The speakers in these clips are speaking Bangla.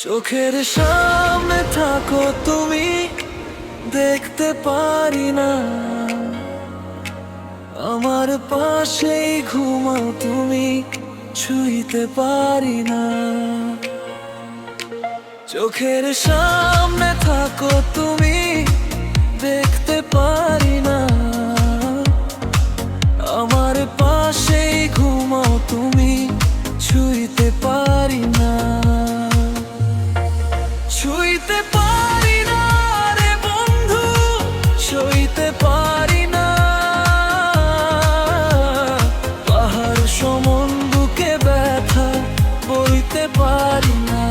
চোখের সামনে থাকো তুমি, দেখতে পারি না। আমার পাশেই ঘুমাও তুমি, ছুঁইতে পারি না। চোখের সামনে থাকো তুমি, দেখতে পারি না। আমার পাশেই ঘুমাও তুমি, ছুঁইতে পারি না। ছুঁইতে পারি না রে বন্ধু, সইতে পারি না। পাহাড় সমান বুকে ব্যথা বইতে পারি না।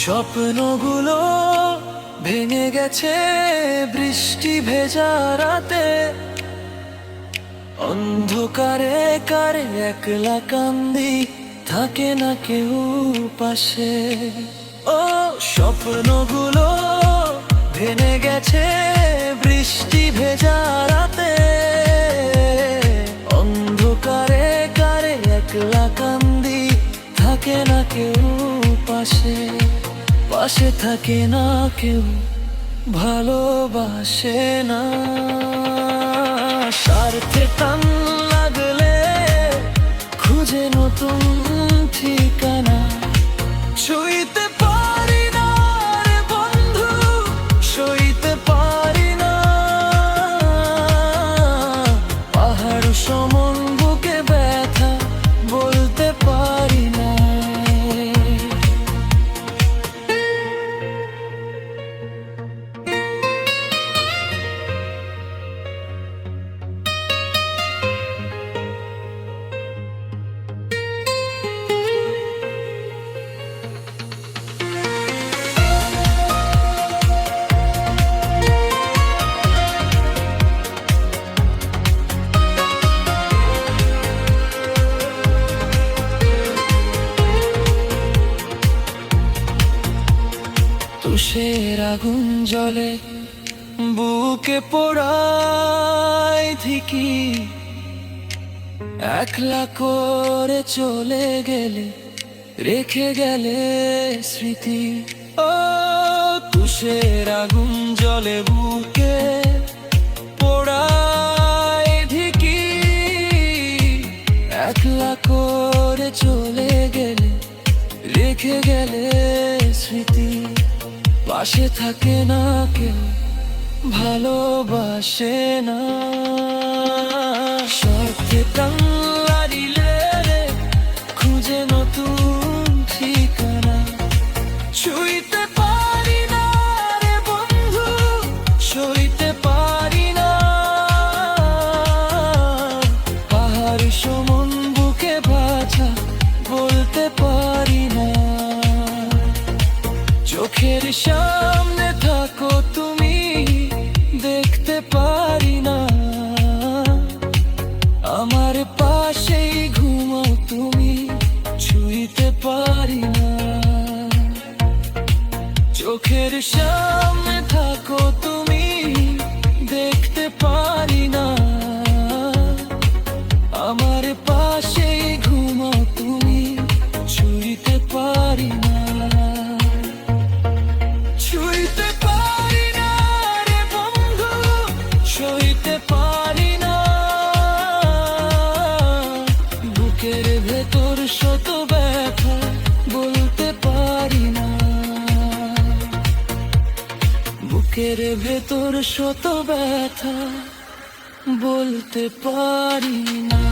স্বপ্নগুলো ভেঙে গেছে বৃষ্টি ভেজা রাতে। অন্ধকারে কারে একলা কান্দি, থাকে না কেউ পাশে। ও স্বপ্নগুলো ভেঙে গেছে বৃষ্টি ভেজা রাতে। অন্ধকারে কারে একলা কান্দি, থাকে না কেউ পাশে। পাশে থাকে না কেউ, ভালোবাসে না। স্বার্থে টান লাগলে খুঁজে নতুন ঠিকানা। ছুঁইতে পারি না রে বন্ধু, সইতে পারি না। পাহাড় সমান বুকে ব্যথা বলতে পারি না। তুষের আগুন জ্বলে বুকে পোড়ায় ঠিকই। একলা করে চলে গেলে, রেখে গেলে স্মৃতি। ও তুষের আগুন জ্বলে বুকে পোড়ায় ঠিকই। একলা করে চলে গেলে, রেখে গেলে স্মৃতি। পাশে থাকে না কেউ, ভালোবাসে না। স্বার্থে টান লাগলে খুঁজে নতুন ঠিকানা। ছুঁইতে পারি না রে বন্ধু, সইতে পারি না। পাহাড় সমান বুকে ব্যথা বলতে পারি না। চোখের সামনে থাকো তুমি, দেখতে পারি না। আমার পাশেই ঘুমাও তুমি, ছুঁইতে পারি না। চোখের সামনে থাকো তুমি, দেখতে পারি না। আমার পাশেই ঘুমাও তুমি, ছুঁইতে পারি না। ছুঁইতে পারি না রে বন্ধু, সইতে পারি না। বুকের ভেতর শত ব্যথা বলতে পারি না। বুকের ভেতর শত ব্যথা বলতে পারি না।